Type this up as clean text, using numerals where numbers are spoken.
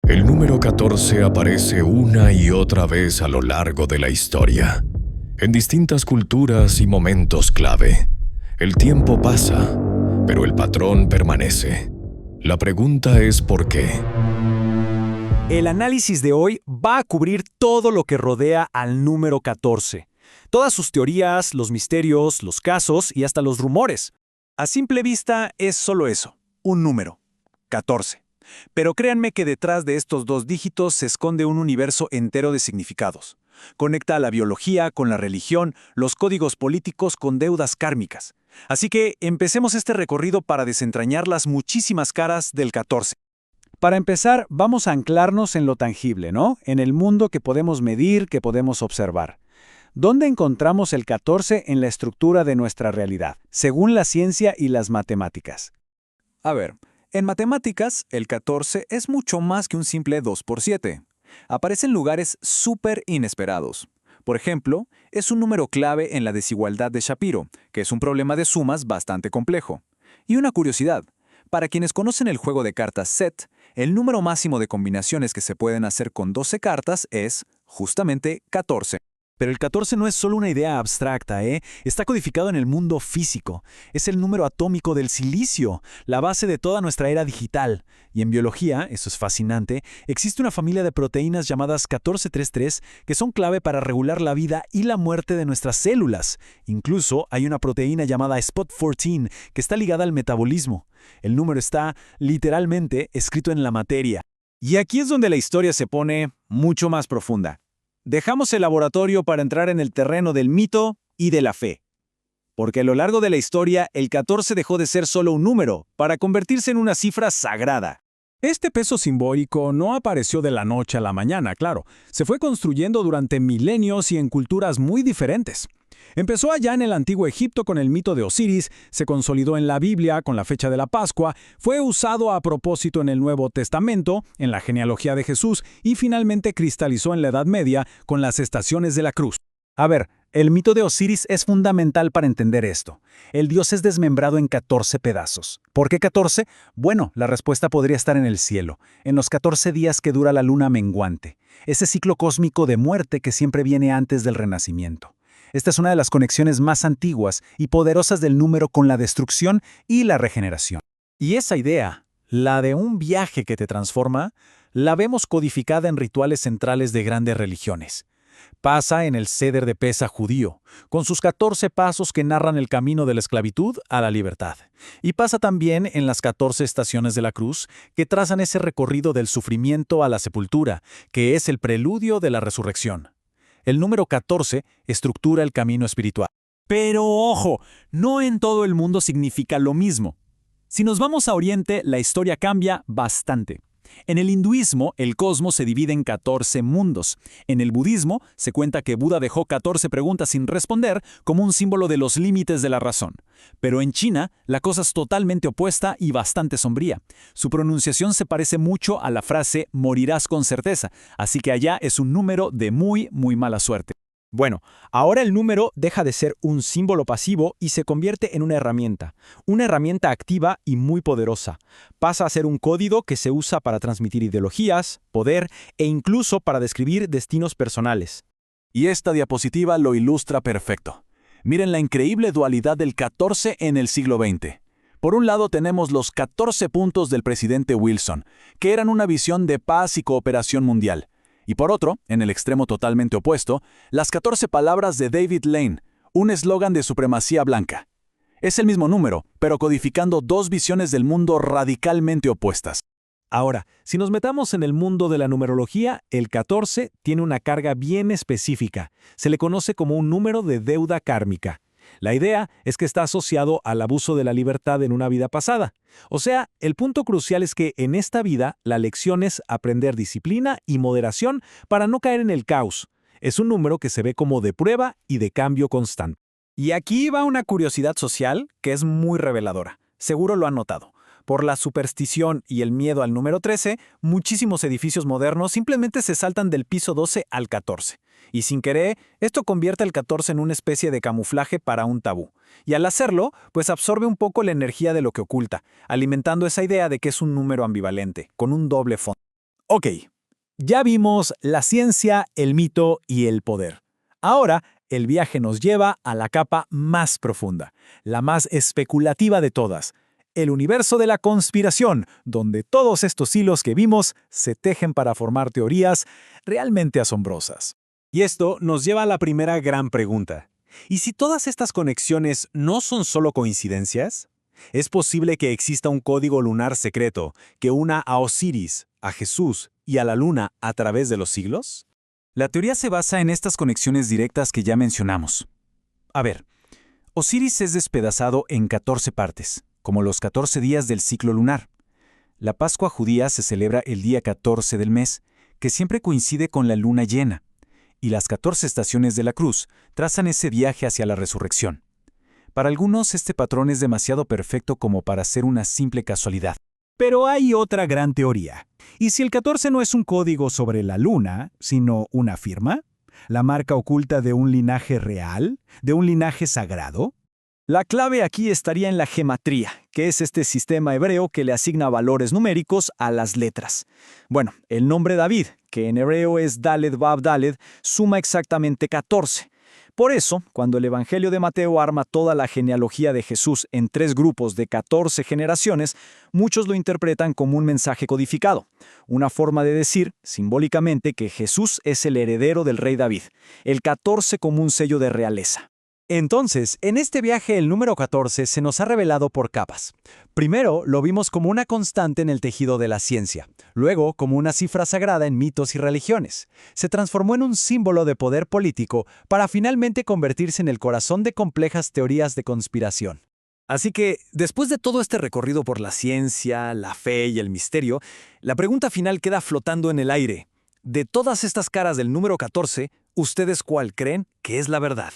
El número 14 aparece una y otra vez a lo largo de la historia, en distintas culturas y momentos clave. El tiempo pasa, pero el patrón permanece. La pregunta es ¿por qué? El análisis de hoy va a cubrir todo lo que rodea al número 14. Todas sus teorías, los misterios, los casos y hasta los rumores. A simple vista es solo eso, un número, 14. Pero créanme que detrás de estos dos dígitos se esconde un universo entero de significados. Conecta a la biología con la religión, los códigos políticos con deudas kármicas. Así que empecemos este recorrido para desentrañar las muchísimas caras del 14. Para empezar, vamos a anclarnos en lo tangible, ¿no? En el mundo que podemos medir, que podemos observar. ¿Dónde encontramos el 14 en la estructura de nuestra realidad, según la ciencia y las matemáticas? A ver, en matemáticas, el 14 es mucho más que un simple 2 por 7. Aparece en lugares súper inesperados. Por ejemplo, es un número clave en la desigualdad de Shapiro, que es un problema de sumas bastante complejo. Y una curiosidad, para quienes conocen el juego de cartas Set, el número máximo de combinaciones que se pueden hacer con 12 cartas es, justamente, 14. Pero el 14 no es solo una idea abstracta, ¿eh? Está codificado en el mundo físico. Es el número atómico del silicio, la base de toda nuestra era digital. Y en biología, eso es fascinante, existe una familia de proteínas llamadas 1433 que son clave para regular la vida y la muerte de nuestras células. Incluso hay una proteína llamada Spot14 que está ligada al metabolismo. El número está, literalmente, escrito en la materia. Y aquí es donde la historia se pone mucho más profunda. Dejamos el laboratorio para entrar en el terreno del mito y de la fe. Porque a lo largo de la historia, el 14 dejó de ser solo un número para convertirse en una cifra sagrada. Este peso simbólico no apareció de la noche a la mañana, claro. Se fue construyendo durante milenios y en culturas muy diferentes. Empezó allá en el antiguo Egipto con el mito de Osiris, se consolidó en la Biblia con la fecha de la Pascua, fue usado a propósito en el Nuevo Testamento, en la genealogía de Jesús y finalmente cristalizó en la Edad Media con las estaciones de la cruz. A ver, el mito de Osiris es fundamental para entender esto. El dios es desmembrado en 14 pedazos. ¿Por qué 14? Bueno, la respuesta podría estar en el cielo, en los 14 días que dura la luna menguante, ese ciclo cósmico de muerte que siempre viene antes del renacimiento. Esta es una de las conexiones más antiguas y poderosas del número con la destrucción y la regeneración. Y esa idea, la de un viaje que te transforma, la vemos codificada en rituales centrales de grandes religiones. Pasa en el Seder de Pesa judío, con sus 14 pasos que narran el camino de la esclavitud a la libertad. Y pasa también en las 14 estaciones de la cruz, que trazan ese recorrido del sufrimiento a la sepultura, que es el preludio de la resurrección. El número 14 estructura el camino espiritual. Pero ojo, no en todo el mundo significa lo mismo. Si nos vamos a Oriente, la historia cambia bastante. En el hinduismo, el cosmos se divide en 14 mundos. En el budismo, se cuenta que Buda dejó 14 preguntas sin responder como un símbolo de los límites de la razón. Pero en China, la cosa es totalmente opuesta y bastante sombría. Su pronunciación se parece mucho a la frase «morirás con certeza», así que allá es un número de muy, muy mala suerte. Bueno, ahora el número deja de ser un símbolo pasivo y se convierte en una herramienta activa y muy poderosa. Pasa a ser un código que se usa para transmitir ideologías, poder e incluso para describir destinos personales. Y esta diapositiva lo ilustra perfecto. Miren la increíble dualidad del 14 en el siglo XX. Por un lado tenemos los 14 puntos del presidente Wilson, que eran una visión de paz y cooperación mundial. Y por otro, en el extremo totalmente opuesto, las 14 palabras de David Lane, un eslogan de supremacía blanca. Es el mismo número, pero codificando dos visiones del mundo radicalmente opuestas. Ahora, si nos metamos en el mundo de la numerología, el 14 tiene una carga bien específica. Se le conoce como un número de deuda kármica. La idea es que está asociado al abuso de la libertad en una vida pasada. O sea, el punto crucial es que en esta vida la lección es aprender disciplina y moderación para no caer en el caos. Es un número que se ve como de prueba y de cambio constante. Y aquí va una curiosidad social que es muy reveladora. Seguro lo han notado. Por la superstición y el miedo al número 13, muchísimos edificios modernos simplemente se saltan del piso 12 al 14. Y sin querer, esto convierte al 14 en una especie de camuflaje para un tabú. Y al hacerlo, pues absorbe un poco la energía de lo que oculta, alimentando esa idea de que es un número ambivalente, con un doble fondo. Ok, ya vimos la ciencia, el mito y el poder. Ahora, el viaje nos lleva a la capa más profunda, la más especulativa de todas, el universo de la conspiración, donde todos estos hilos que vimos se tejen para formar teorías realmente asombrosas. Y esto nos lleva a la primera gran pregunta. ¿Y si todas estas conexiones no son solo coincidencias? ¿Es posible que exista un código lunar secreto que una a Osiris, a Jesús y a la Luna a través de los siglos? La teoría se basa en estas conexiones directas que ya mencionamos. A ver, Osiris es despedazado en 14 partes, como los 14 días del ciclo lunar. La Pascua judía se celebra el día 14 del mes, que siempre coincide con la luna llena, y las 14 estaciones de la cruz trazan ese viaje hacia la resurrección. Para algunos este patrón es demasiado perfecto como para ser una simple casualidad. Pero hay otra gran teoría. ¿Y si el 14 no es un código sobre la luna, sino una firma? ¿La marca oculta de un linaje real? ¿De un linaje sagrado? La clave aquí estaría en la gematría, que es este sistema hebreo que le asigna valores numéricos a las letras. Bueno, el nombre David, que en hebreo es Daled Vav Daled, suma exactamente 14. Por eso, cuando el Evangelio de Mateo arma toda la genealogía de Jesús en 3 grupos de 14 generaciones, muchos lo interpretan como un mensaje codificado, una forma de decir, simbólicamente, que Jesús es el heredero del rey David, el 14 como un sello de realeza. Entonces, en este viaje el número 14 se nos ha revelado por capas. Primero, lo vimos como una constante en el tejido de la ciencia. Luego, como una cifra sagrada en mitos y religiones. Se transformó en un símbolo de poder político para finalmente convertirse en el corazón de complejas teorías de conspiración. Así que, después de todo este recorrido por la ciencia, la fe y el misterio, la pregunta final queda flotando en el aire. De todas estas caras del número 14, ¿ustedes cuál creen que es la verdad?